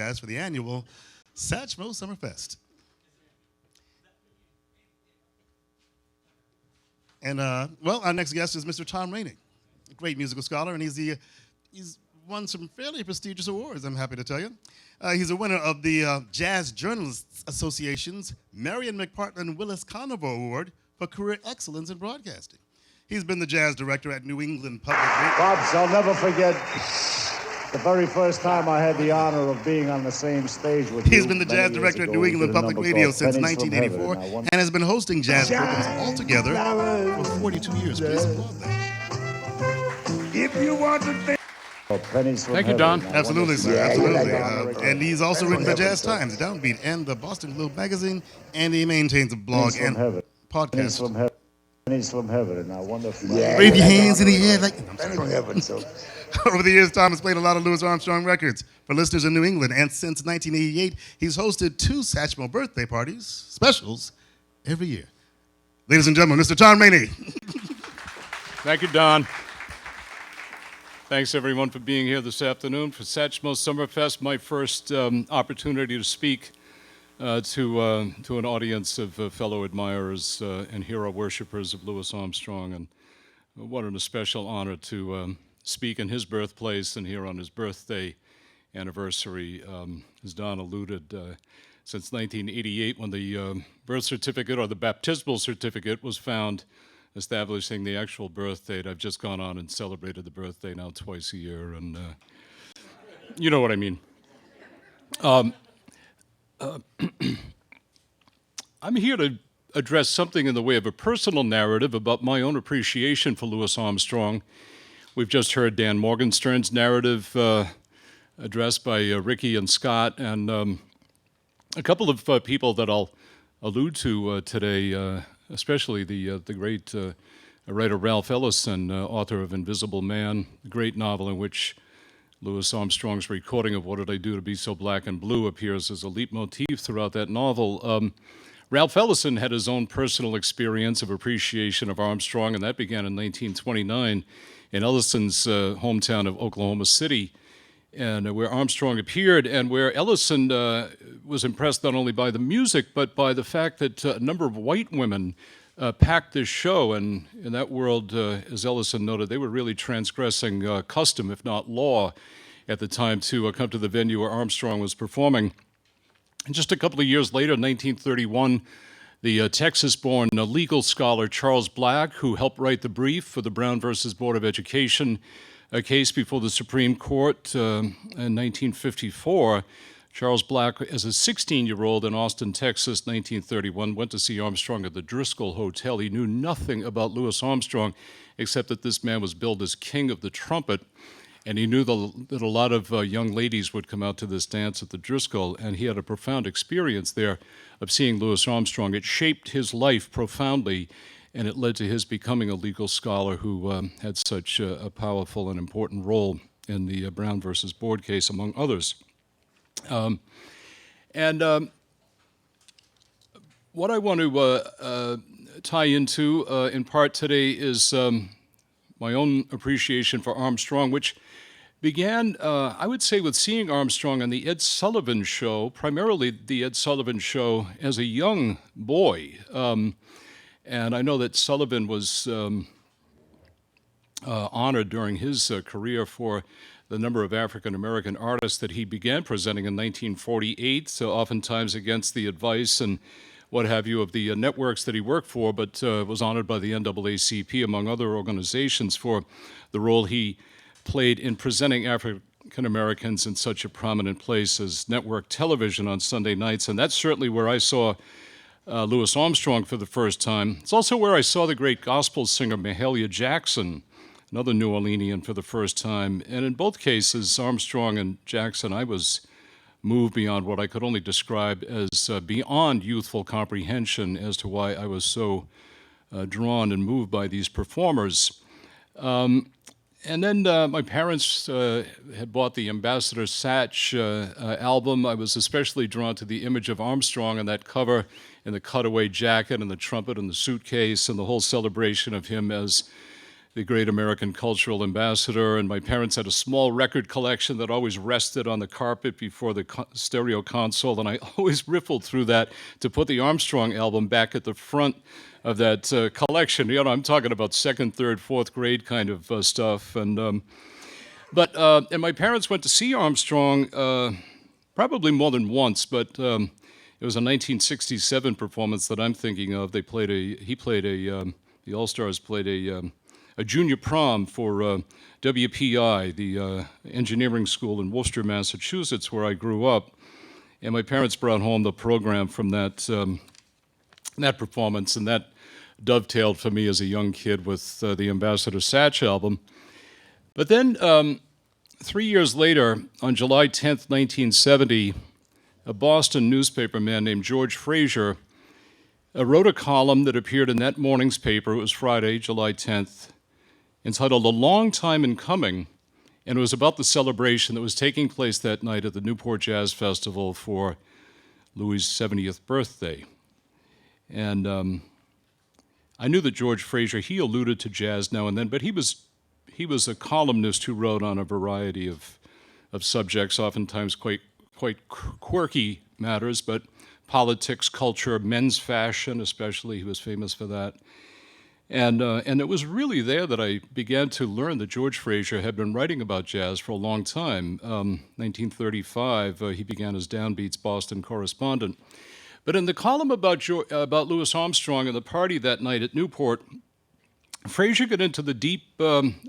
For the annual Satchmo SummerFest. And, well, our next guest is Mr. Tom Reney, a great musical scholar, and he's won some fairly prestigious awards, I'm happy to tell you. He's a winner of the Jazz Journalists Association's Marion McPartland Willis Conover Award for Career Excellence in Broadcasting. He's been the jazz director at New England Public Radio. Bobs, I'll never forget the very first time I had the honor of being on the same stage with you. He's been the jazz director at New England Public Radio since 1984 and has been hosting jazz programs altogether for 42 years. Please applaud that. If you want to think. Thank you, Don. Absolutely, sir. Absolutely. And he's also written for Jazz Times, Downbeat, and the Boston Globe magazine, and he maintains a blog and podcast. Pennies from heaven, and I wonder if wave your hands in the air like Pennies from heaven, so. Over the years, Tom has played a lot of Louis Armstrong records for listeners in New England, and since 1988, he's hosted 2 Satchmo birthday parties, specials, every year. Ladies and gentlemen, Mr. Tom Reney. Thank you, Don. Thanks, everyone, for being here this afternoon for Satchmo SummerFest, my first opportunity to speak to an audience of fellow admirers and hero worshipers of Louis Armstrong, and what an special honor to speak in his birthplace and here on his birthday anniversary. As Don alluded, since 1988, when the birth certificate or the baptismal certificate was found establishing the actual birth date, I've just gone on and celebrated the birthday now twice a year, and you know what I mean. I'm here to address something in the way of a personal narrative about my own appreciation for Louis Armstrong. We've just heard Dan Morgenstern's narrative addressed by Ricky and Scott, and a couple of people that I'll allude to today, especially the great writer Ralph Ellison, author of Invisible Man, a great novel in which Louis Armstrong's recording of What Did I Do to Be So Black and Blue appears as a leitmotif throughout that novel. Ralph Ellison had his own personal experience of appreciation of Armstrong, and that began in 1929 in Ellison's hometown of Oklahoma City, and where Armstrong appeared, and where Ellison was impressed not only by the music, but by the fact that a number of white women packed this show, and in that world, as Ellison noted, they were really transgressing custom, if not law, at the time to come to the venue where Armstrong was performing. And just a couple of years later, 1931, the Texas-born legal scholar Charles Black, who helped write the brief for the Brown versus Board of Education case before the Supreme Court in 1954, Charles Black, as a 16-year-old in Austin, Texas, 1931, went to see Armstrong at the Driscoll Hotel. He knew nothing about Louis Armstrong except that this man was billed as king of the trumpet, and he knew that a lot of young ladies would come out to this dance at the Driscoll, and he had a profound experience there of seeing Louis Armstrong. It shaped his life profoundly, and it led to his becoming a legal scholar who had such a powerful and important role in the Brown versus Board case, among others. What I want to tie into in part today is my own appreciation for Armstrong, which began, I would say, with seeing Armstrong on the Ed Sullivan Show, primarily the Ed Sullivan Show as a young boy. And I know that Sullivan was honored during his career for the number of African-American artists that he began presenting in 1948, so oftentimes against the advice and what have you of the networks that he worked for, but was honored by the NAACP, among other organizations, for the role he played in presenting African-Americans in such a prominent place as network television on Sunday nights. And that's certainly where I saw Louis Armstrong for the first time. It's also where I saw the great gospel singer Mahalia Jackson, another New Orleanian, for the first time. And in both cases, Armstrong and Jackson, I was moved beyond what I could only describe as beyond youthful comprehension as to why I was so drawn and moved by these performers. And then my parents had bought the Ambassador Satch album. I was especially drawn to the image of Armstrong on that cover, in the cutaway jacket and the trumpet and the suitcase, and the whole celebration of him as the great American cultural ambassador, and my parents had a small record collection that always rested on the carpet before the stereo console, and I always riffled through that to put the Armstrong album back at the front of that collection. You know, I'm talking about second, third, fourth grade kind of stuff. And my parents went to see Armstrong probably more than once, but it was a 1967 performance that I'm thinking of. The All-Stars played a junior prom for WPI, the engineering school in Worcester, Massachusetts, where I grew up. And my parents brought home the program from that performance, and that dovetailed for me as a young kid with the Ambassador Satch album. But then 3 years later, on July 10th, 1970, a Boston newspaper man named George Frazier wrote a column that appeared in that morning's paper. It was Friday, July 10th, entitled "A Long Time in Coming," and it was about the celebration that was taking place that night at the Newport Jazz Festival for Louis' 70th birthday. And I knew that George Frazier, he alluded to jazz now and then, but he was a columnist who wrote on a variety of subjects, oftentimes quite quirky matters, but politics, culture, men's fashion especially, he was famous for that. And it was really there that I began to learn that George Frazier had been writing about jazz for a long time. 1935, he began as Downbeat's Boston correspondent. But in the column about Louis Armstrong and the party that night at Newport, Frazier got into the deep,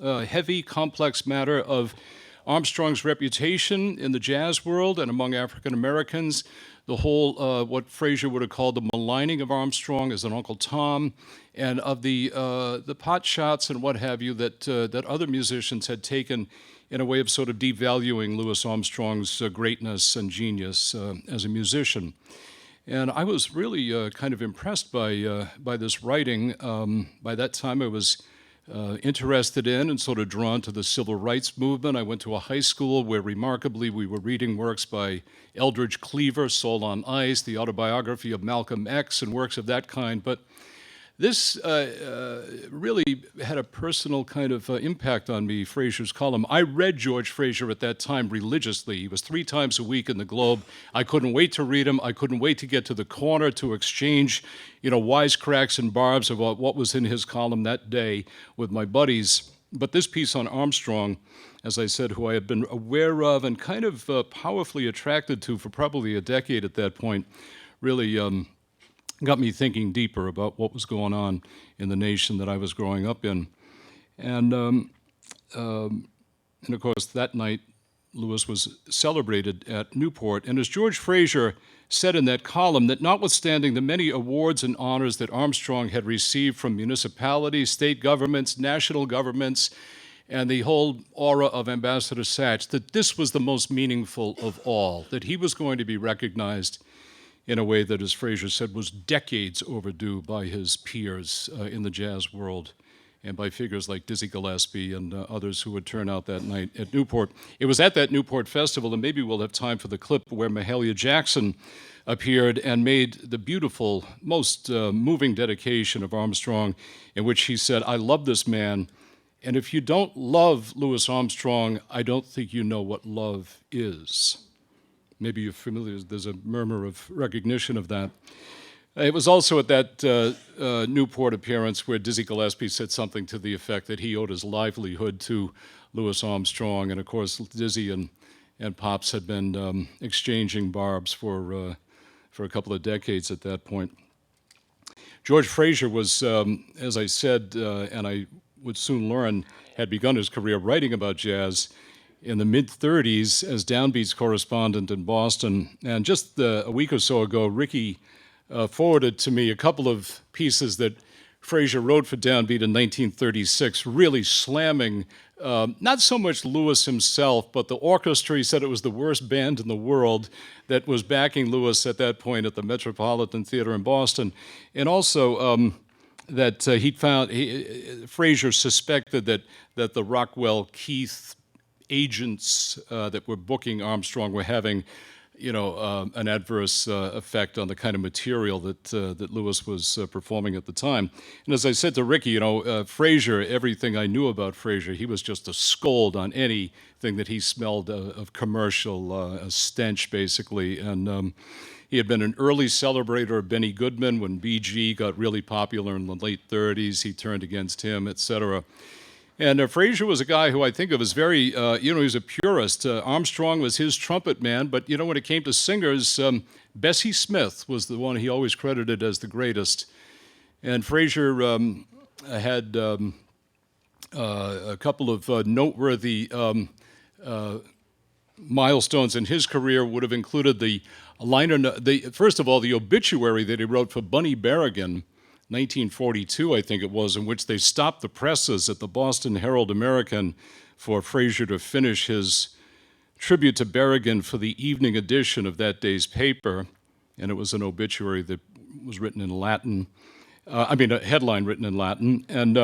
heavy, complex matter of Armstrong's reputation in the jazz world and among African Americans, the whole, what Frazier would have called the maligning of Armstrong as an Uncle Tom, and of the pot shots and what have you that other musicians had taken in a way of sort of devaluing Louis Armstrong's greatness and genius as a musician. And I was really kind of impressed by this writing. By that time, I was interested in and sort of drawn to the civil rights movement. I went to a high school where, remarkably, we were reading works by Eldridge Cleaver, Soul on Ice, the autobiography of Malcolm X, and works of that kind. But this really had a personal kind of impact on me, Frazier's column. I read George Frazier at that time religiously. He was 3 times a week in the Globe. I couldn't wait to read him. I couldn't wait to get to the corner to exchange, wisecracks and barbs about what was in his column that day with my buddies. But this piece on Armstrong, as I said, who I had been aware of and kind of powerfully attracted to for probably a decade at that point, really got me thinking deeper about what was going on in the nation that I was growing up in. And of course, that night, Louis was celebrated at Newport. And as George Frazier said in that column, that notwithstanding the many awards and honors that Armstrong had received from municipalities, state governments, national governments, and the whole aura of Ambassador Satch, that this was the most meaningful of all, that he was going to be recognized in a way that, as Frazier said, was decades overdue by his peers in the jazz world and by figures like Dizzy Gillespie and others who would turn out that night at Newport. It was at that Newport Festival, and maybe we'll have time for the clip, where Mahalia Jackson appeared and made the beautiful, most moving dedication of Armstrong, in which he said, "I love this man, and if you don't love Louis Armstrong, I don't think you know what love is." Maybe you're familiar, there's a murmur of recognition of that. It was also at that Newport appearance where Dizzy Gillespie said something to the effect that he owed his livelihood to Louis Armstrong, and of course Dizzy and Pops had been exchanging barbs for a couple of decades at that point. George Frazier was, as I said, and I would soon learn, had begun his career writing about jazz in the mid-30s as Downbeat's correspondent in Boston. And just a week or so ago, Ricky forwarded to me a couple of pieces that Frazier wrote for Downbeat in 1936, really slamming not so much Louis himself, but the orchestra. He said it was the worst band in the world that was backing Louis at that point at the Metropolitan Theater in Boston. And also that Frazier suspected that the Rockwell-Keith agents that were booking Armstrong were having an adverse effect on the kind of material that Louis was performing at the time. And as I said to Ricky, Frazier, everything I knew about Frazier, he was just a scold on anything that he smelled of commercial, a stench basically. And he had been an early celebrator of Benny Goodman when BG got really popular in the late 30s. He turned against him, etc. And Frazier was a guy who I think of as very, he was a purist. Armstrong was his trumpet man, but, when it came to singers, Bessie Smith was the one he always credited as the greatest. And Frazier had a couple of noteworthy milestones in his career would have included the first of all, the obituary that he wrote for Bunny Berrigan, 1942, I think it was, in which they stopped the presses at the Boston Herald-American for Frazier to finish his tribute to Berrigan for the evening edition of that day's paper. And it was an obituary that was written in Latin. A headline written in Latin. And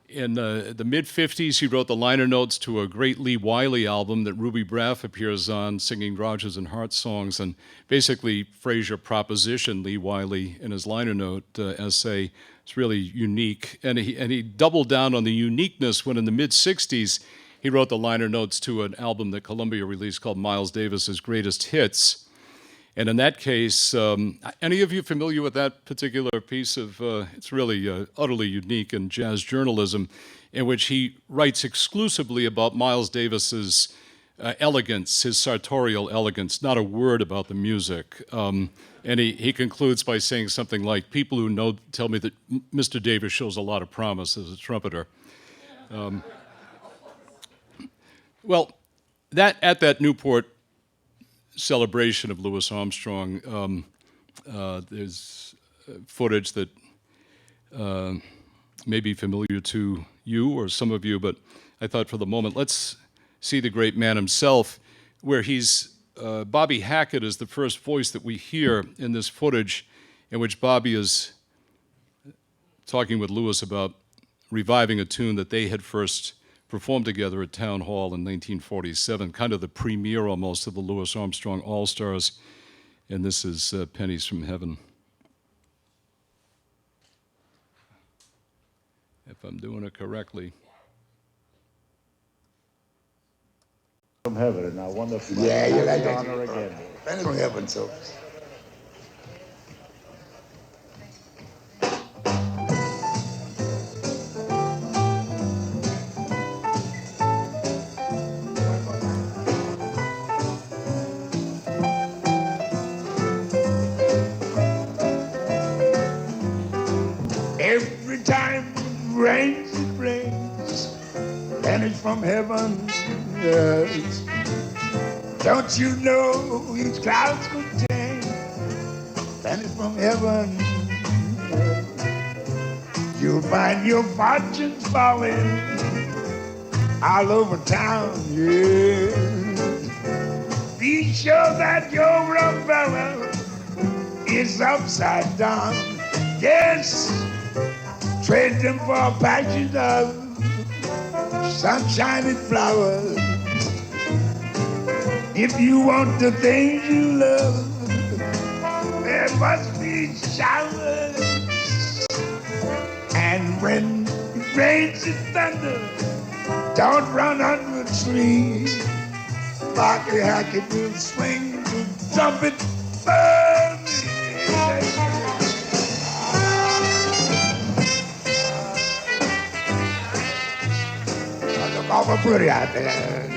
in the mid-'50s, he wrote the liner notes to a great Lee Wiley album that Ruby Braff appears on, singing Rodgers and Hart songs. And basically, Frazier propositioned Lee Wiley in his liner note essay. It's really unique. And he doubled down on the uniqueness when in the mid-'60s, he wrote the liner notes to an album that Columbia released called Miles Davis's Greatest Hits. And in that case, any of you familiar with that particular piece of, it's really utterly unique in jazz journalism, in which he writes exclusively about Miles Davis's elegance, his sartorial elegance, not a word about the music. And he concludes by saying something like, people who know tell me that Mr. Davis shows a lot of promise as a trumpeter. Well, at that Newport celebration of Louis Armstrong, there's footage that may be familiar to you or some of you, but I thought for the moment, let's see the great man himself, where Bobby Hackett is the first voice that we hear in this footage, in which Bobby is talking with Louis about reviving a tune that they had first performed together at Town Hall in 1947, kind of the premiere almost of the Louis Armstrong All-Stars. And this is Pennies from Heaven. If I'm doing it correctly. From heaven, and I wonder if Yeah, you like that. honor again. Pennies from heaven, so. Every time it rains, pennies from heaven, yes. Don't you know each cloud's contain pennies from heaven? Yes. You'll find your fortunes falling all over town, yes. Be sure that your umbrella is upside down, yes. Trade them for patches of sunshine and flowers. If you want the things you love, there must be showers. And when it rains and thunder, don't run under a tree. Bobby Hackett will swing the trumpet for me. Awful pretty out there.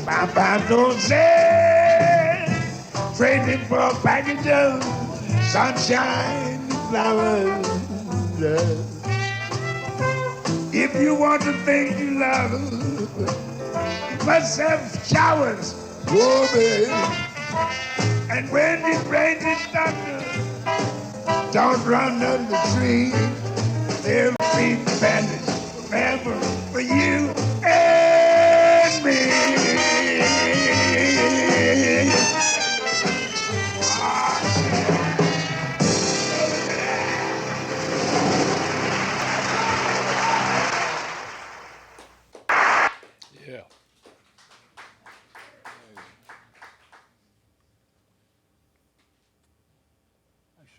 Papa don't say, trading for a package of sunshine. Flowers. If you want the things you love, you must have showers, oh baby. And when it rains and thunder, don't run under the tree. There'll be bandits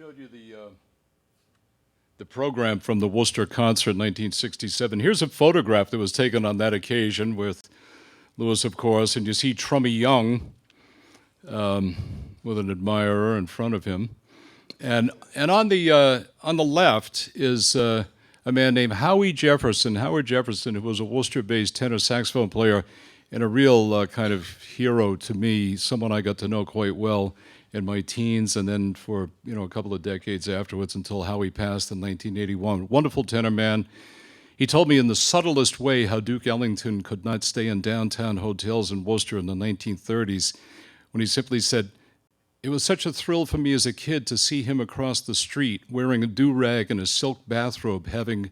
showed you the program from the Worcester concert in 1967. Here's a photograph that was taken on that occasion with Louis, of course, and you see Trummy Young with an admirer in front of him. And on the left is a man named Howard Jefferson, who was a Worcester-based tenor saxophone player and a real kind of hero to me, someone I got to know quite well in my teens, and then for a couple of decades afterwards until Howie passed in 1981. Wonderful tenor man. He told me in the subtlest way how Duke Ellington could not stay in downtown hotels in Worcester in the 1930s, when he simply said, "It was such a thrill for me as a kid to see him across the street wearing a do-rag and a silk bathrobe having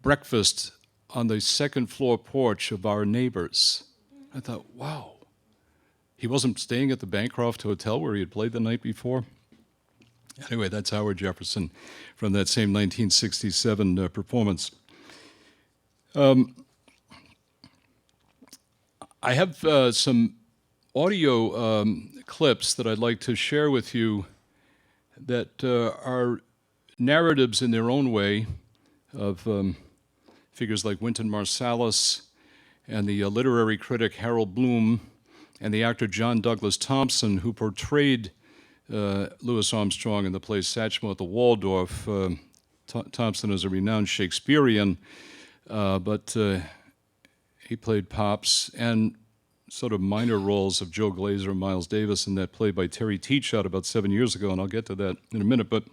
breakfast on the second floor porch of our neighbors." I thought, wow. He wasn't staying at the Bancroft Hotel where he had played the night before. Anyway, that's Howard Jefferson from that same 1967 performance. I have some audio clips that I'd like to share with you that are narratives in their own way of figures like Wynton Marsalis and the literary critic Harold Bloom and the actor John Douglas Thompson, who portrayed Louis Armstrong in the play Satchmo at the Waldorf. Thompson is a renowned Shakespearean, but he played Pops and sort of minor roles of Joe Glazer and Miles Davis in that play by Terry Teachout about 7 years ago, and I'll get to that in a minute. But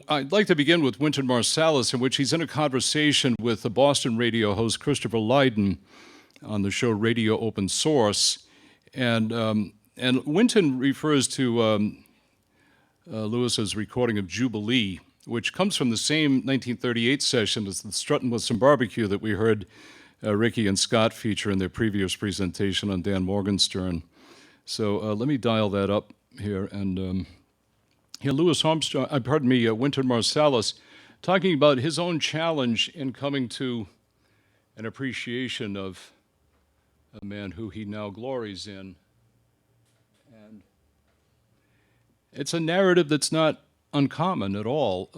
I'd like to begin with Wynton Marsalis, in which he's in a conversation with the Boston radio host Christopher Lydon on the show Radio Open Source, and Wynton refers to Lewis's recording of Jubilee, which comes from the same 1938 session as the Struttin' with Some Barbecue that we heard Ricky and Scott feature in their previous presentation on Dan Morgenstern. So let me dial that up here, and here Louis Armstrong, Wynton Marsalis, talking about his own challenge in coming to an appreciation of a man who he now glories in. And it's a narrative that's not uncommon at all.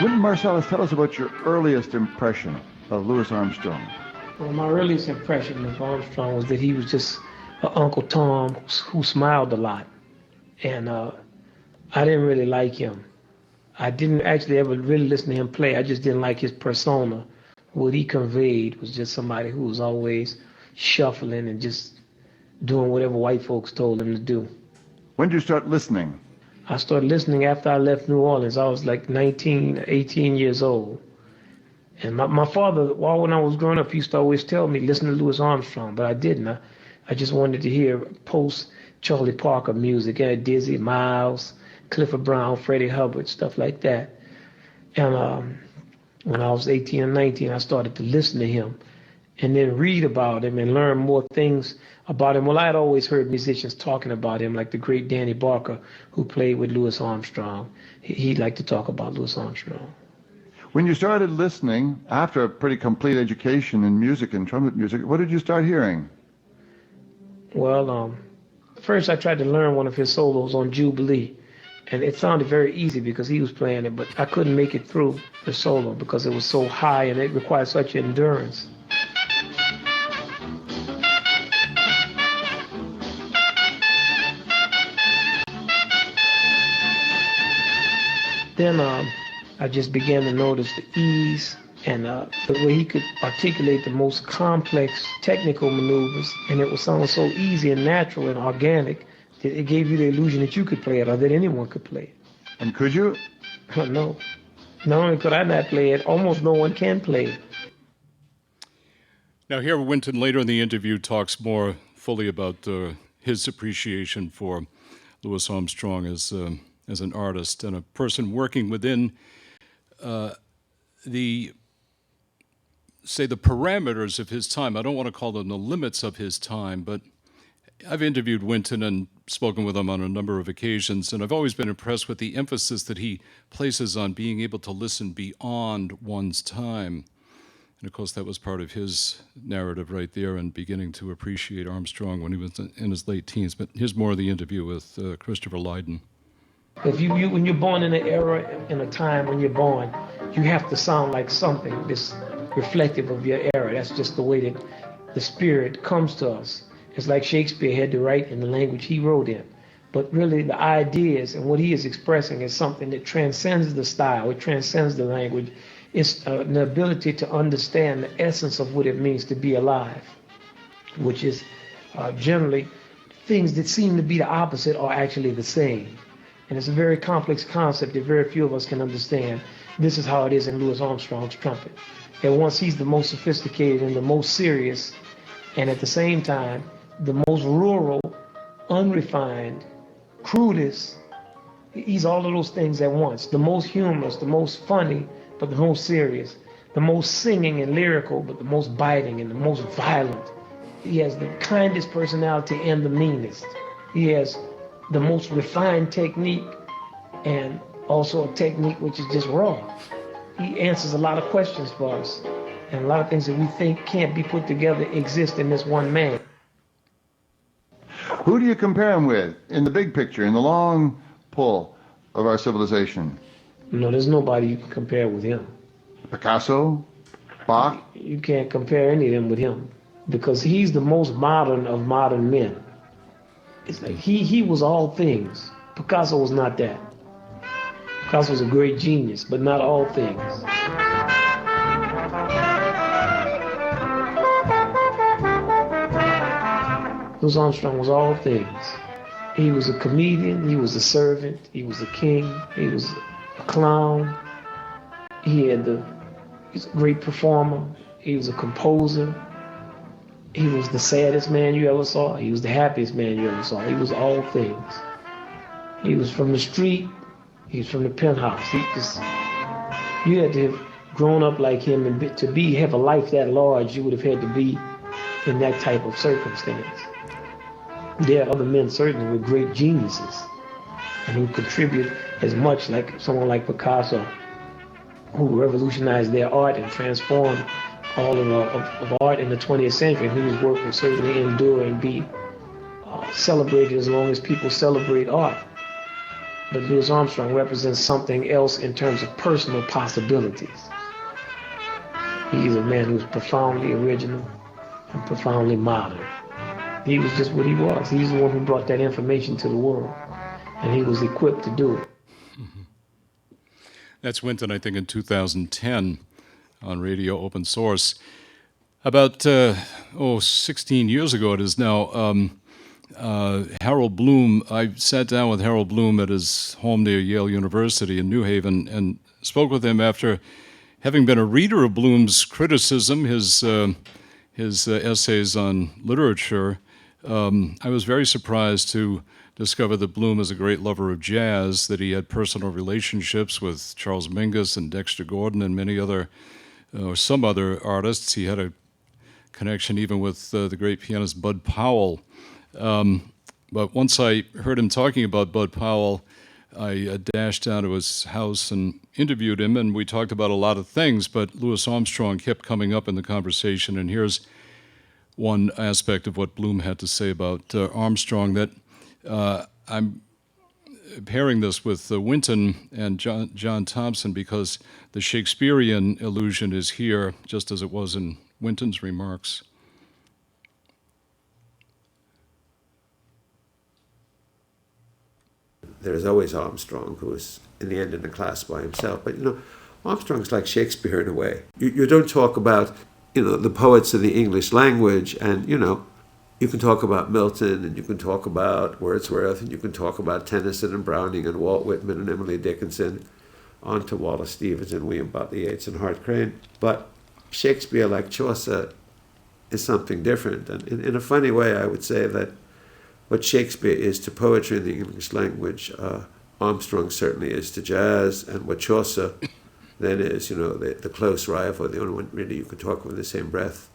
Wynton Marsalis, tell us about your earliest impression of Louis Armstrong. Well, my earliest impression of Armstrong was that he was just an Uncle Tom who smiled a lot. And I didn't really like him. I didn't actually ever really listen to him play. I just didn't like his persona. What he conveyed was just somebody who was always shuffling and just doing whatever white folks told him to do. When did you start listening? I started listening after I left New Orleans. I was like 19, 18 years old. And my father, when I was growing up, he used to always tell me, listen to Louis Armstrong, but I didn't. I just wanted to hear post-Charlie Parker music, Dizzy, Miles, Clifford Brown, Freddie Hubbard, stuff like that. And when I was 18 and 19, I started to listen to him and then read about him and learn more things about him. Well, I had always heard musicians talking about him, like the great Danny Barker, who played with Louis Armstrong. He'd like to talk about Louis Armstrong. When you started listening, after a pretty complete education in music and trumpet music, what did you start hearing? Well, first I tried to learn one of his solos on Jubilee. And it sounded very easy because he was playing it, but I couldn't make it through the solo because it was so high and it required such endurance. Then I just began to notice the ease and the way he could articulate the most complex technical maneuvers, and it would sound so easy and natural and organic. It gave you the illusion that you could play it or that anyone could play it. And could you? No. Not only could I not play it, almost no one can play it. Now here, Wynton later in the interview talks more fully about his appreciation for Louis Armstrong as an artist and a person working within the parameters of his time. I don't want to call them the limits of his time, but I've interviewed Wynton and spoken with him on a number of occasions, and I've always been impressed with the emphasis that he places on being able to listen beyond one's time. And of course, that was part of his narrative right there, and beginning to appreciate Armstrong when he was in his late teens. But here's more of the interview with Christopher Lydon. If when you're born in an era, in a time when you're born, you have to sound like something that's reflective of your era. That's just the way that the spirit comes to us. It's like Shakespeare had to write in the language he wrote in. But really the ideas and what he is expressing is something that transcends the style, it transcends the language. It's the ability to understand the essence of what it means to be alive, which is generally things that seem to be the opposite are actually the same. And it's a very complex concept that very few of us can understand. This is how it is in Louis Armstrong's trumpet. At once he's the most sophisticated and the most serious, and at the same time, the most rural, unrefined, crudest. He's all of those things at once. The most humorous, the most funny, but the most serious. The most singing and lyrical, but the most biting and the most violent. He has the kindest personality and the meanest. He has the most refined technique and also a technique which is just raw. He answers a lot of questions for us. And a lot of things that we think can't be put together exist in this one man. Who do you compare him with in the big picture, in the long pull of our civilization? No, there's nobody you can compare with him. Picasso? Bach? You can't compare any of them with him because he's the most modern of modern men. It's like he was all things. Picasso was not that. Picasso was a great genius, but not all things. Louis Armstrong was all things. He was a comedian, he was a servant, he was a king, he was a clown. He was a great performer, he was a composer. He was the saddest man you ever saw. He was the happiest man you ever saw. He was all things. He was from the street. He was from the penthouse. You had to have grown up like him and have a life that large. You would have had to be in that type of circumstance. There are other men certainly with great geniuses and who contribute as much, like someone like Picasso, who revolutionized their art and transformed all of art in the 20th century, whose work will certainly endure and be celebrated as long as people celebrate art. But Louis Armstrong represents something else in terms of personal possibilities. He's a man who's profoundly original and profoundly modern. He was just what he was. He's the one who brought that information to the world, and he was equipped to do it. That's Winton, I think, in 2010. On Radio Open Source. About 16 years ago it is now, Harold Bloom, I sat down with Harold Bloom at his home near Yale University in New Haven and spoke with him after having been a reader of Bloom's criticism, his essays on literature. I was very surprised to discover that Bloom is a great lover of jazz, that he had personal relationships with Charles Mingus and Dexter Gordon and many other or some other artists. He had a connection even with the great pianist Bud Powell. But once I heard him talking about Bud Powell, I dashed down to his house and interviewed him, and we talked about a lot of things, but Louis Armstrong kept coming up in the conversation, and here's one aspect of what Bloom had to say about Armstrong that I'm pairing this with Winton and John Thompson because the Shakespearean allusion is here, just as it was in Winton's remarks. There's always Armstrong, who is in the end in a class by himself. But, Armstrong's like Shakespeare in a way. You don't talk about, the poets of the English language and, you can talk about Milton, and you can talk about Wordsworth, and you can talk about Tennyson and Browning and Walt Whitman and Emily Dickinson, on to Wallace Stevens and William Butler Yeats and Hart Crane. But Shakespeare, like Chaucer, is something different. And in a funny way, I would say that what Shakespeare is to poetry in the English language, Armstrong certainly is to jazz, and what Chaucer then is, the close rival, the only one really you can talk with the same breath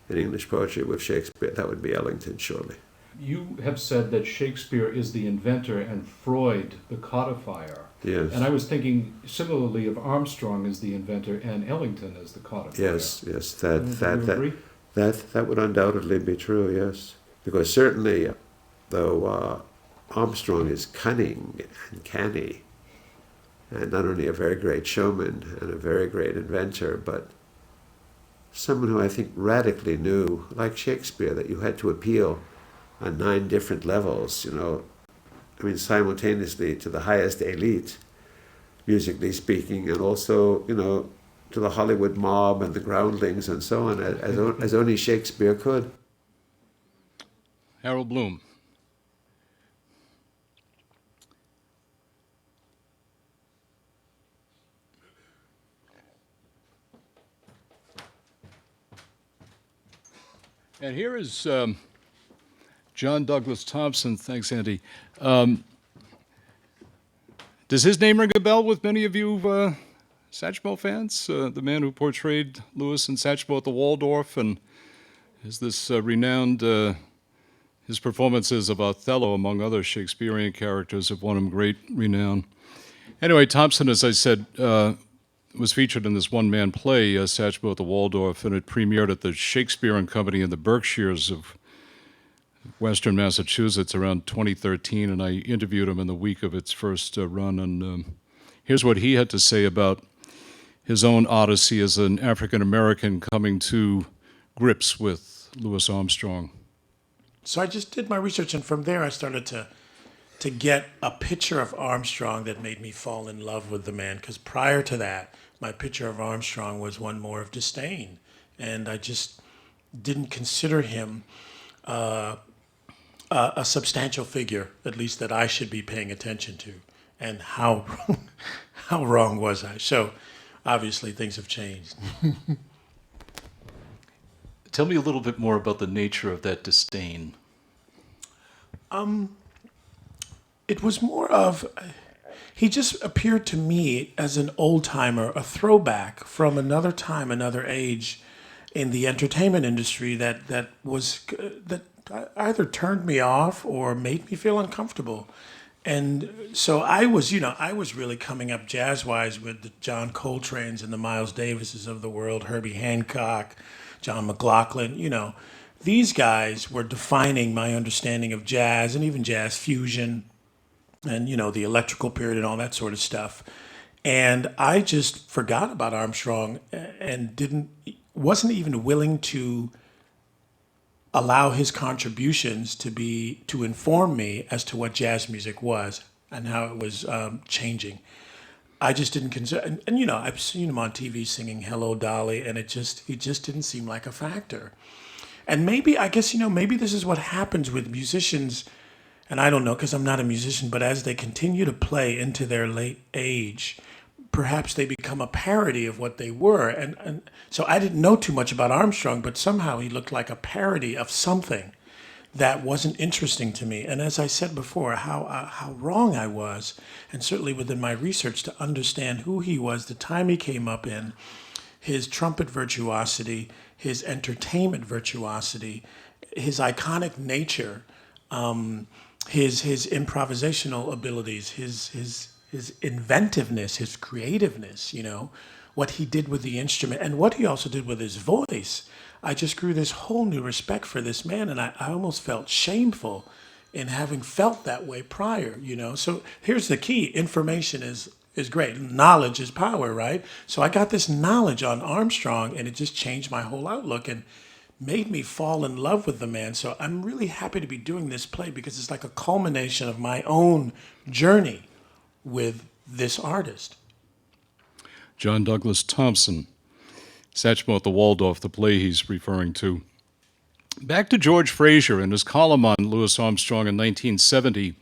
in English poetry with Shakespeare, that would be Ellington, surely. you have said that Shakespeare is the inventor and Freud the codifier. Yes. And I was thinking similarly of Armstrong as the inventor and Ellington as the codifier. Yes, Agree? that would undoubtedly be true, yes. Because certainly, though Armstrong is cunning and canny, and not only a very great showman and a very great inventor, but someone who I think radically knew, like Shakespeare, that you had to appeal on 9 different levels, I mean, simultaneously to the highest elite, musically speaking, and also, to the Hollywood mob and the groundlings and so on, as only Shakespeare could. Harold Bloom. And here is John Douglas Thompson. Thanks, Andy. Does his name ring a bell with many of you Satchmo fans? The man who portrayed Louis and Satchmo at the Waldorf, and is this renowned, his performances of Othello, among other Shakespearean characters, have won him great renown. Anyway, Thompson, as I said, was featured in this one-man play, Satchmo at the Waldorf, and it premiered at the Shakespeare and Company in the Berkshires of Western Massachusetts around 2013, and I interviewed him in the week of its first run, and here's what he had to say about his own odyssey as an African-American coming to grips with Louis Armstrong. So I just did my research, and from there I started to get a picture of Armstrong that made me fall in love with the man, because prior to that, my picture of Armstrong was one more of disdain, and I just didn't consider him a substantial figure, at least that I should be paying attention to. And how wrong was I? So obviously things have changed. Tell me a little bit more about the nature of that disdain. It was more of, he just appeared to me as an old-timer, a throwback from another time, another age in the entertainment industry that either turned me off or made me feel uncomfortable. And so I was really coming up jazz-wise with the John Coltrane's and the Miles Davises of the world, Herbie Hancock, John McLaughlin. These guys were defining my understanding of jazz and even jazz fusion and, the electrical period and all that sort of stuff. And I just forgot about Armstrong and wasn't even willing to allow his contributions to inform me as to what jazz music was and how it was changing. I just didn't consider, and I've seen him on TV singing "Hello, Dolly," and it just didn't seem like a factor. And maybe maybe this is what happens with musicians, and I don't know because I'm not a musician, but as they continue to play into their late age, perhaps they become a parody of what they were. And so I didn't know too much about Armstrong, but somehow he looked like a parody of something that wasn't interesting to me. And as I said before, how wrong I was, and certainly within my research to understand who he was, the time he came up in, his trumpet virtuosity, his entertainment virtuosity, his iconic nature, his improvisational abilities, his inventiveness, his creativeness, what he did with the instrument and what he also did with his voice. I just grew this whole new respect for this man, and I almost felt shameful in having felt that way prior, So here's the key. Information is great. Knowledge is power, right? So I got this knowledge on Armstrong, and it just changed my whole outlook and made me fall in love with the man. So I'm really happy to be doing this play because it's like a culmination of my own journey with this artist. John Douglas Thompson, Satchmo at the Waldorf, the play he's referring to. Back to George Frazier in his column on Louis Armstrong in 1970.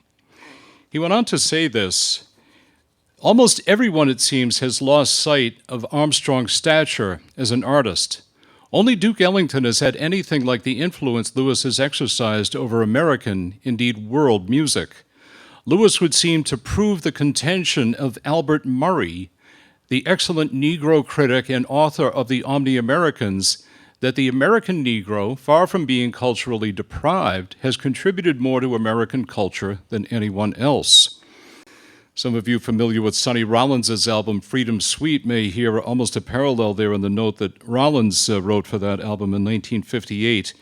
He went on to say this: almost everyone, it seems, has lost sight of Armstrong's stature as an artist. Only Duke Ellington has had anything like the influence Louis has exercised over American, indeed world music. Louis would seem to prove the contention of Albert Murray, the excellent Negro critic and author of the Omni-Americans, that the American Negro, far from being culturally deprived, has contributed more to American culture than anyone else. Some of you familiar with Sonny Rollins' album Freedom Suite may hear almost a parallel there in the note that Rollins wrote for that album in 1958.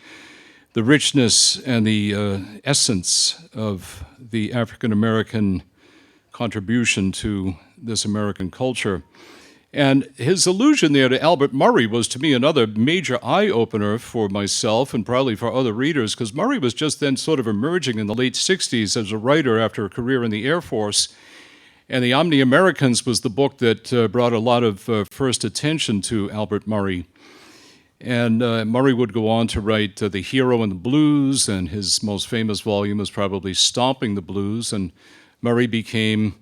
The richness and the essence of the African American contribution to this American culture. And his allusion there to Albert Murray was, to me, another major eye-opener for myself and probably for other readers, because Murray was just then sort of emerging in the late 60s as a writer after a career in the Air Force. And The Omni-Americans was the book that brought a lot of first attention to Albert Murray. And Murray would go on to write The Hero and the Blues, and his most famous volume is probably Stomping the Blues. And Murray became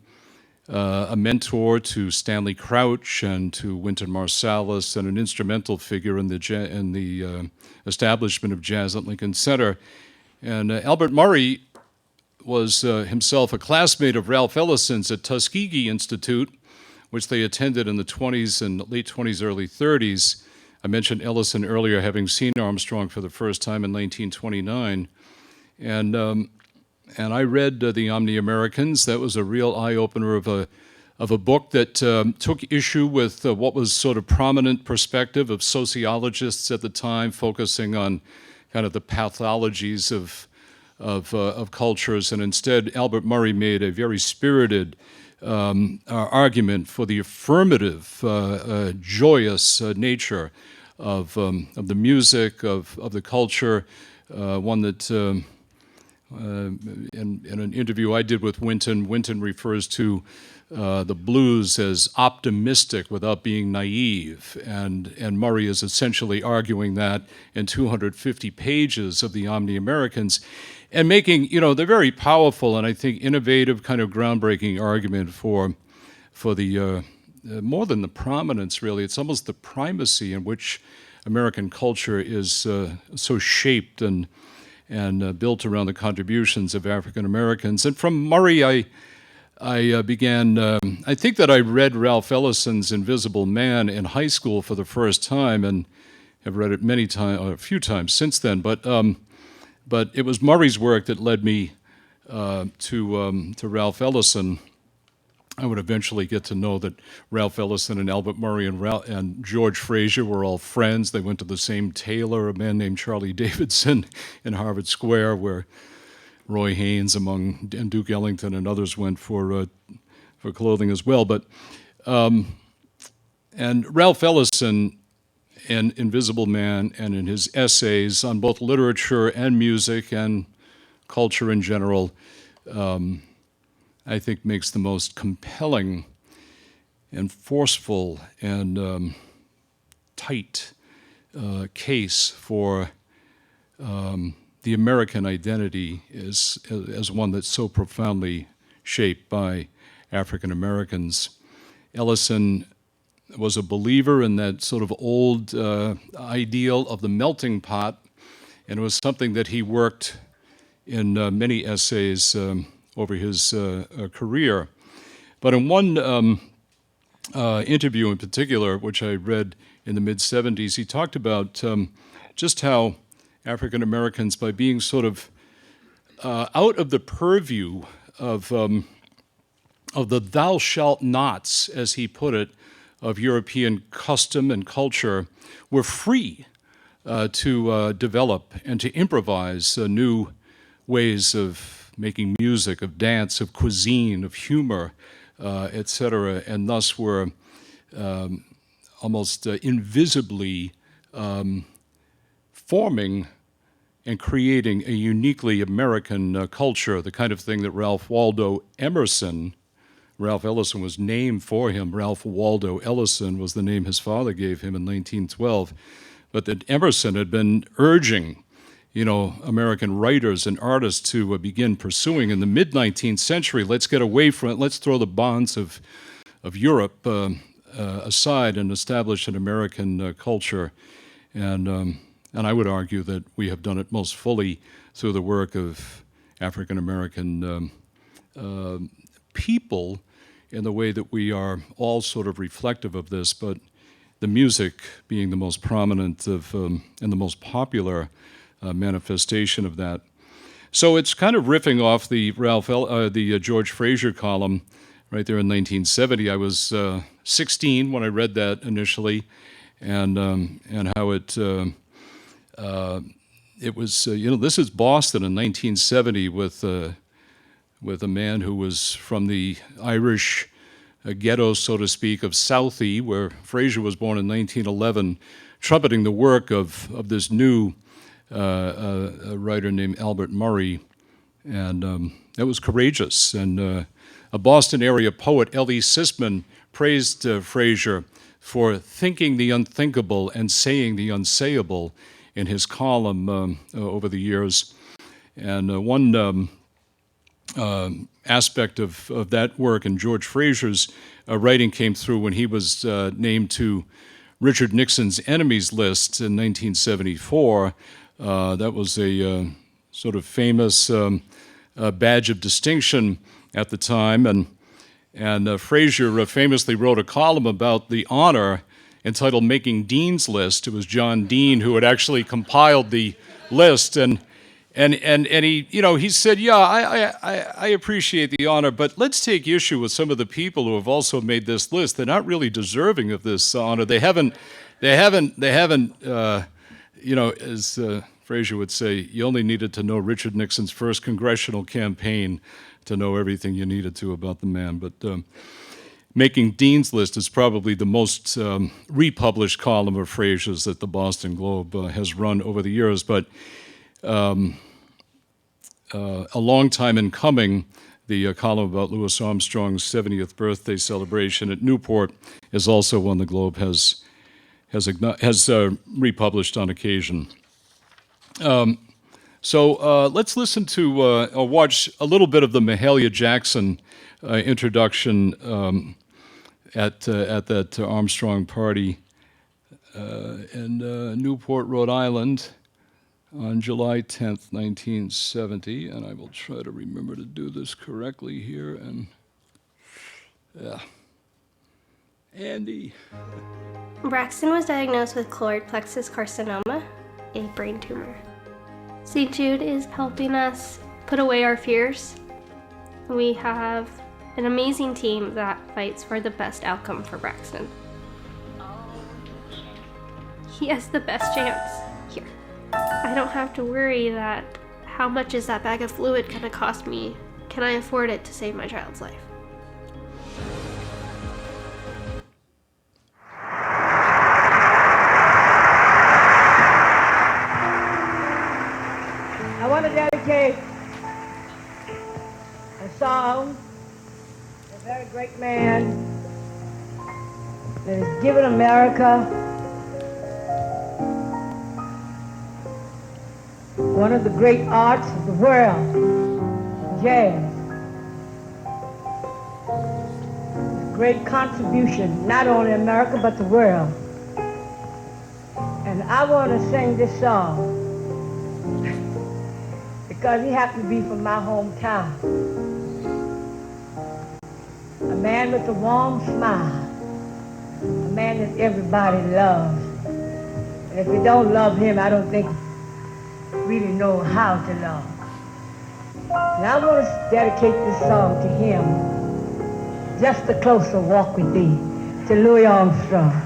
a mentor to Stanley Crouch and to Wynton Marsalis, and an instrumental figure in the establishment of jazz at Lincoln Center. And Albert Murray was himself a classmate of Ralph Ellison's at Tuskegee Institute, which they attended in the 20s and late 20s, early 30s. I mentioned Ellison earlier, having seen Armstrong for the first time in 1929. And I read The Omni-Americans. That was a real eye-opener of a book that took issue with what was sort of prominent perspective of sociologists at the time, focusing on kind of the pathologies of cultures. And instead, Albert Murray made a very spirited argument for the affirmative, joyous nature of the music, of the culture, one that in an interview I did with Wynton refers to the blues as optimistic without being naive, and Murray is essentially arguing that in 250 pages of the Omni-Americans, and making, the very powerful and I think innovative, kind of groundbreaking argument for the more than the prominence, really, it's almost the primacy in which American culture is so shaped and built around the contributions of African Americans. And from Murray, I began, I think that I read Ralph Ellison's Invisible Man in high school for the first time, and have read it many times, a few times since then, but it was Murray's work that led me to Ralph Ellison. I would eventually get to know that Ralph Ellison and Albert Murray and George Frazier were all friends. They went to the same tailor, a man named Charlie Davidson, in Harvard Square, where Roy Haynes and Duke Ellington and others went for clothing as well. But and Ralph Ellison, in Invisible Man, and in his essays on both literature and music and culture in general, I think makes the most compelling and forceful and tight case for the American identity as one that's so profoundly shaped by African Americans. Ellison was a believer in that sort of old ideal of the melting pot, and it was something that he worked in many essays over his career. But in one interview in particular, which I read in the mid-'70s, he talked about just how African Americans, by being sort of out of the purview of the thou shalt nots, as he put it, of European custom and culture, were free to develop and to improvise new ways of making music, of dance, of cuisine, of humor, etc., and thus were almost invisibly forming and creating a uniquely American culture, the kind of thing that Ralph Ellison was named for him. Ralph Waldo Ellison was the name his father gave him in 1912, but that Emerson had been urging American writers and artists to begin pursuing in the mid-19th century. Let's get away from it. Let's throw the bonds of Europe aside and establish an American culture. And I would argue that we have done it most fully through the work of African American people, in the way that we are all sort of reflective of this. But the music being the most prominent of and the most popular manifestation of that. So it's kind of riffing off the George Frazier column right there in 1970. I was 16 when I read that initially, and how it was this is Boston in 1970 with a man who was from the Irish ghetto, so to speak, of Southie, where Frazier was born in 1911, trumpeting the work of this new a writer named Albert Murray, and that was courageous. And a Boston area poet, Ellie Sisman, praised Frazier for thinking the unthinkable and saying the unsayable in his column over the years. And one aspect of that work in George Frazier's writing came through when he was named to Richard Nixon's enemies list in 1974. That was a sort of famous badge of distinction at the time, and Frazier famously wrote a column about the honor entitled "Making Dean's List." It was John Dean who had actually compiled the list, and he said, "Yeah, I appreciate the honor, but let's take issue with some of the people who have also made this list. They're not really deserving of this honor. They haven't. As Frazier would say, you only needed to know Richard Nixon's first congressional campaign to know everything you needed to about the man. But Making Dean's List is probably the most republished column of Frazier's that the Boston Globe has run over the years. But a long time in coming, the column about Louis Armstrong's 70th birthday celebration at Newport is also one the Globe has republished on occasion. So let's listen to or watch a little bit of the Mahalia Jackson introduction at that Armstrong party in Newport, Rhode Island on July 10th, 1970. And I will try to remember to do this correctly here. And yeah, Andy. Braxton was diagnosed with choroid plexus carcinoma, a brain tumor. St. Jude is helping us put away our fears. We have an amazing team that fights for the best outcome for Braxton. He has the best chance here. I don't have to worry that how much is that bag of fluid gonna cost me? Can I afford it to save my child's life? I want to dedicate a song to a very great man that has given America one of the great arts of the world, jazz. A great contribution, not only America, but the world. And I want to sing this song because he happened to be from my hometown. A man with a warm smile. A man that everybody loves. And if you don't love him, I don't think you really know how to love. And I want to dedicate this song to him. Just a closer walk with thee, to Louis Armstrong.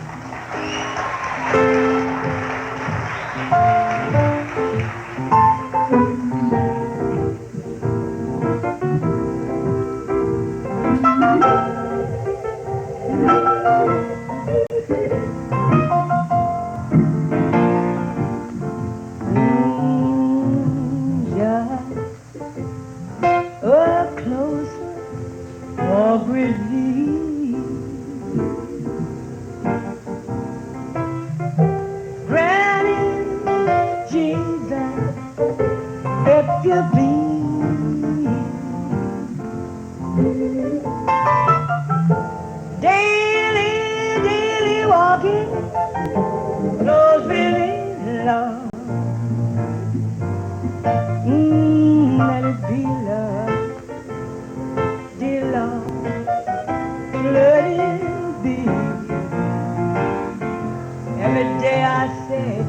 every day I say,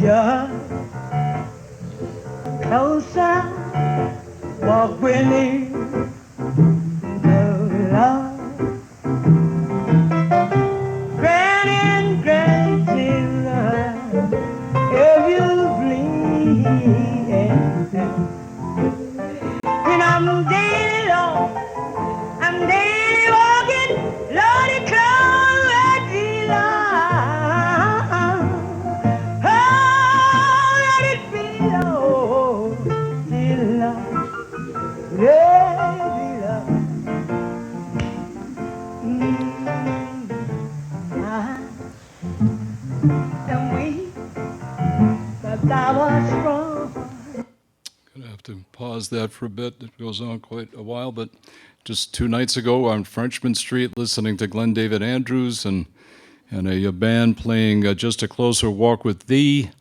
just closer, walk with me, love. Granny and grandchildren, if you please. And I'm daily, Lord, I'm daily walking, Lordy, come let me love. Oh, let it be, Lord, till love, let it be love. And we, but thou art strong. Gonna have to pause that for a bit. It goes on quite a while, but just 2 nights ago on Frenchman Street, listening to Glenn David Andrews and a band playing Just a Closer Walk with Thee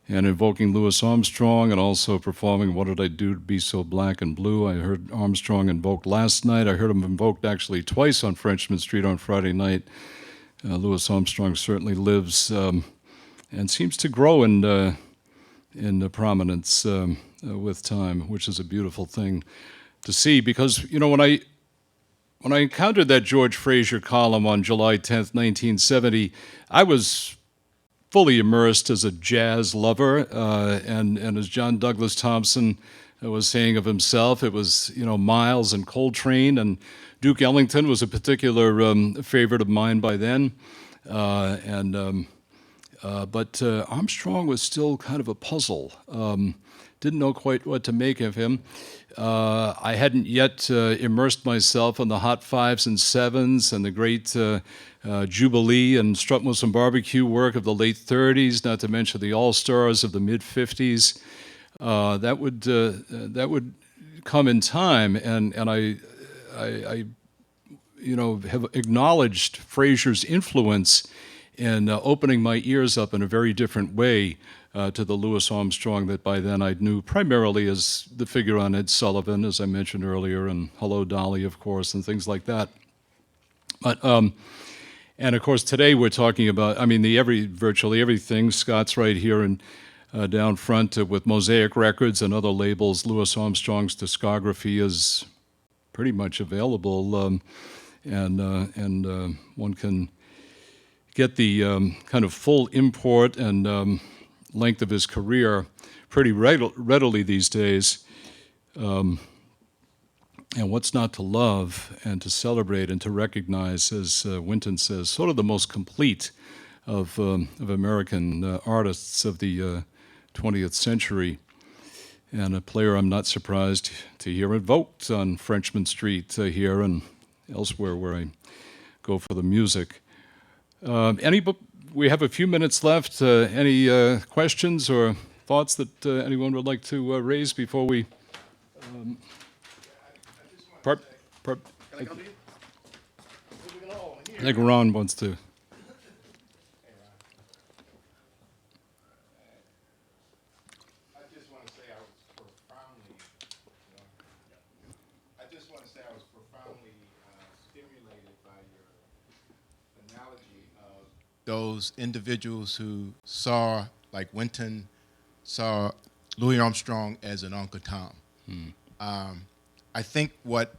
and invoking Louis Armstrong and also performing What Did I Do to Be So Black and Blue. I heard Armstrong invoked last night. I heard him invoked actually twice on Frenchman Street on Friday night. Louis Armstrong certainly lives and seems to grow in prominence with time, which is a beautiful thing to see. Because, you know, when I encountered that George Frazier column on July 10th, 1970, I was fully immersed as a jazz lover, and as John Douglas Thompson was saying of himself, it was, you know, Miles and Coltrane, and Duke Ellington was a particular favorite of mine by then, but Armstrong was still kind of a puzzle. Didn't know quite what to make of him. I hadn't yet immersed myself in the Hot Fives and Sevens and the great Jubilee and Strutmost and Barbecue work of the late 30s, not to mention the All-Stars of the mid-50s. That would come in time, and I you know, have acknowledged Frazier's influence in opening my ears up in a very different way to the Louis Armstrong that by then I knew primarily as the figure on Ed Sullivan, as I mentioned earlier, and Hello Dolly, of course, and things like that. But and of course today we're talking about, I mean, virtually everything. Scott's right here and down front with Mosaic Records and other labels. Louis Armstrong's discography is pretty much available, and one can get the kind of full import and length of his career pretty readily these days. And what's not to love and to celebrate and to recognize, as Winton says, sort of the most complete of American artists of the 20th century. And a player I'm not surprised to hear invoked on Frenchman Street here and elsewhere where I go for the music. We have a few minutes left. Any questions or thoughts that anyone would like to raise before we... I think Ron wants to... Those individuals who saw, like Winton, saw Louis Armstrong as an Uncle Tom. I think what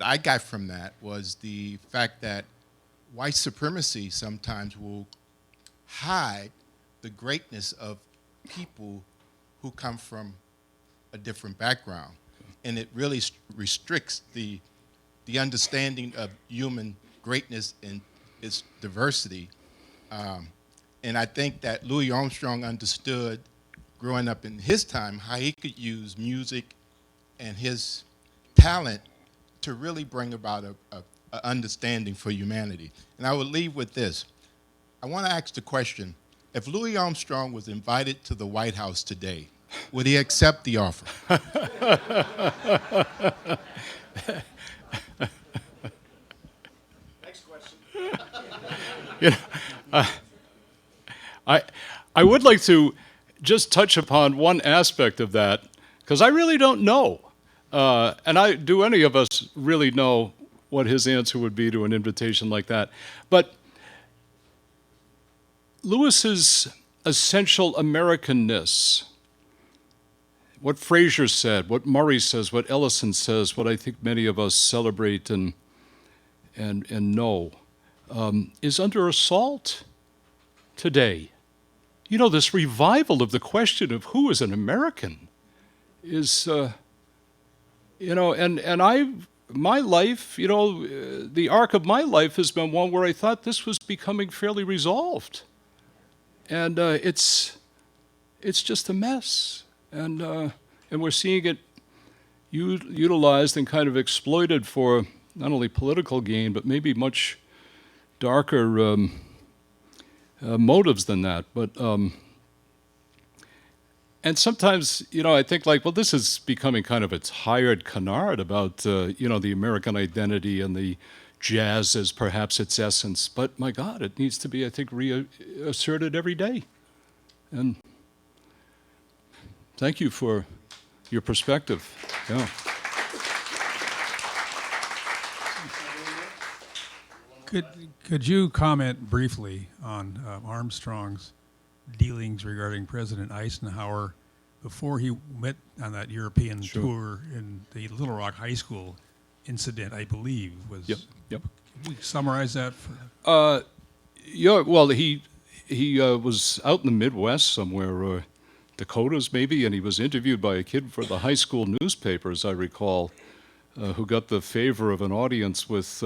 I got from that was the fact that white supremacy sometimes will hide the greatness of people who come from a different background. And it really restricts the understanding of human greatness and its diversity. And I think that Louis Armstrong understood, growing up in his time, how he could use music and his talent to really bring about a understanding for humanity. And I will leave with this. I want to ask the question, if Louis Armstrong was invited to the White House today, would he accept the offer? You know, I would like to just touch upon one aspect of that, because I really don't know. And do any of us really know what his answer would be to an invitation like that? But Lewis's essential Americanness, what Frazier said, what Murray says, what Ellison says, what I think many of us celebrate and know, is under assault today. You know, this revival of the question of who is an American is, my life, the arc of my life has been one where I thought this was becoming fairly resolved. And it's just a mess. And we're seeing it utilized and kind of exploited for not only political gain, but maybe much darker motives than that. But and sometimes, I think this is becoming kind of a tired canard about, the American identity and the jazz as perhaps its essence. But my God, it needs to be, I think, reasserted every day. And thank you for your perspective. Yeah. Could you comment briefly on Armstrong's dealings regarding President Eisenhower before he went on that European tour in the Little Rock High School incident, I believe, was... Yep. Can we summarize that? He was out in the Midwest somewhere, Dakotas maybe, and he was interviewed by a kid for the high school newspaper, as I recall, who got the favor of an audience with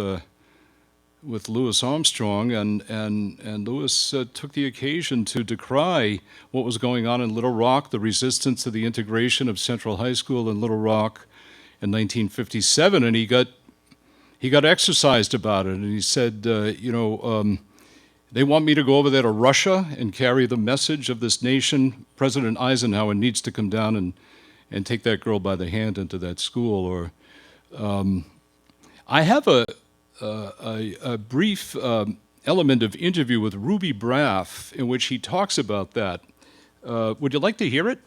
Louis Armstrong, and Louis took the occasion to decry what was going on in Little Rock, the resistance to the integration of Central High School in Little Rock in 1957, and he got exercised about it, and he said, they want me to go over there to Russia and carry the message of this nation. President Eisenhower needs to come down and take that girl by the hand into that school. Or I have a brief element of interview with Ruby Braff in which he talks about that. Would you like to hear it?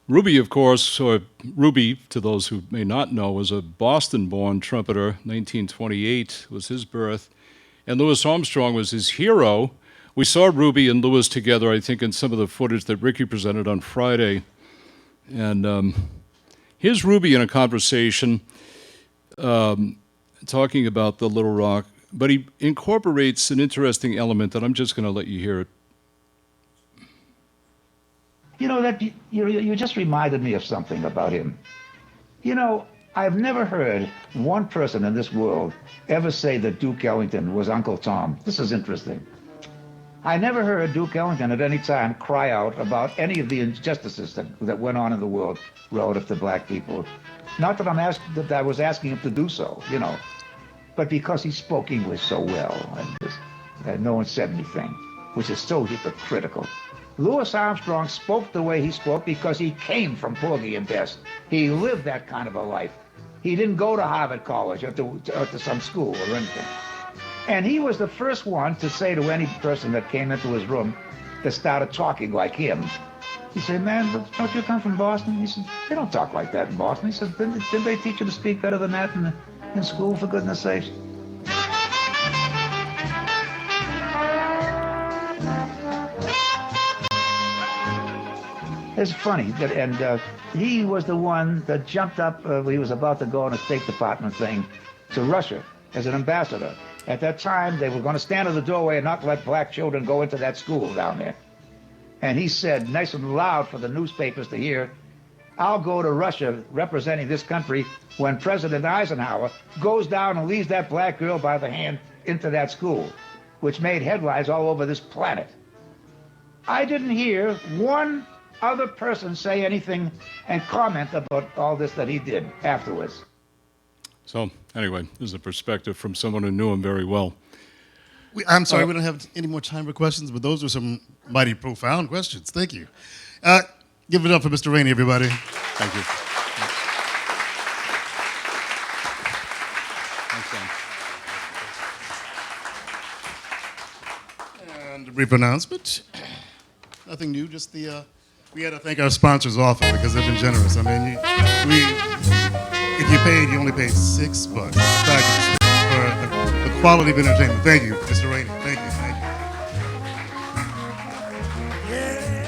Ruby, of course, or Ruby, to those who may not know, was a Boston-born trumpeter. 1928 was his birth. And Louis Armstrong was his hero. We saw Ruby and Louis together, I think, in some of the footage that Ricky presented on Friday. And here's Ruby in a conversation talking about the Little Rock, but he incorporates an interesting element that I'm just going to let you hear it. You just reminded me of something about him. I've never heard one person in this world ever say that Duke Ellington was Uncle Tom. This is interesting. I never heard Duke Ellington at any time cry out about any of the injustices that went on in the world relative to black people. Not that I was asking him to do so, but because he spoke English so well and no one said anything, which is so hypocritical. Louis Armstrong spoke the way he spoke because he came from Porgy and Bess. He lived that kind of a life. He didn't go to Harvard College or to some school or anything. And he was the first one to say to any person that came into his room that started talking like him, he said, "Man, don't you come from Boston?" He said, "They don't talk like that in Boston." He said, "Didn't they teach you to speak better than that in school, for goodness sakes?" It's funny, and he was the one that jumped up, he was about to go on a State Department thing to Russia as an ambassador. At that time, they were going to stand in the doorway and not let black children go into that school down there. And he said, nice and loud for the newspapers to hear, "I'll go to Russia representing this country when President Eisenhower goes down and leads that black girl by the hand into that school," which made headlines all over this planet. I didn't hear one other person say anything and comment about all this that he did afterwards. So, anyway, this is a perspective from someone who knew him very well. I'm sorry, we don't have any more time for questions, but those were some mighty profound questions. Thank you. Give it up for Mr. Reney, everybody. Thank you. Thanks, And a brief announcement. Nothing new, just we had to thank our sponsors often because they've been generous. I mean, if you paid, you only paid $6. quality of entertainment. Thank you, Mr. Reney. Thank you.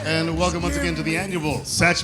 And welcome once again to the annual Satchmo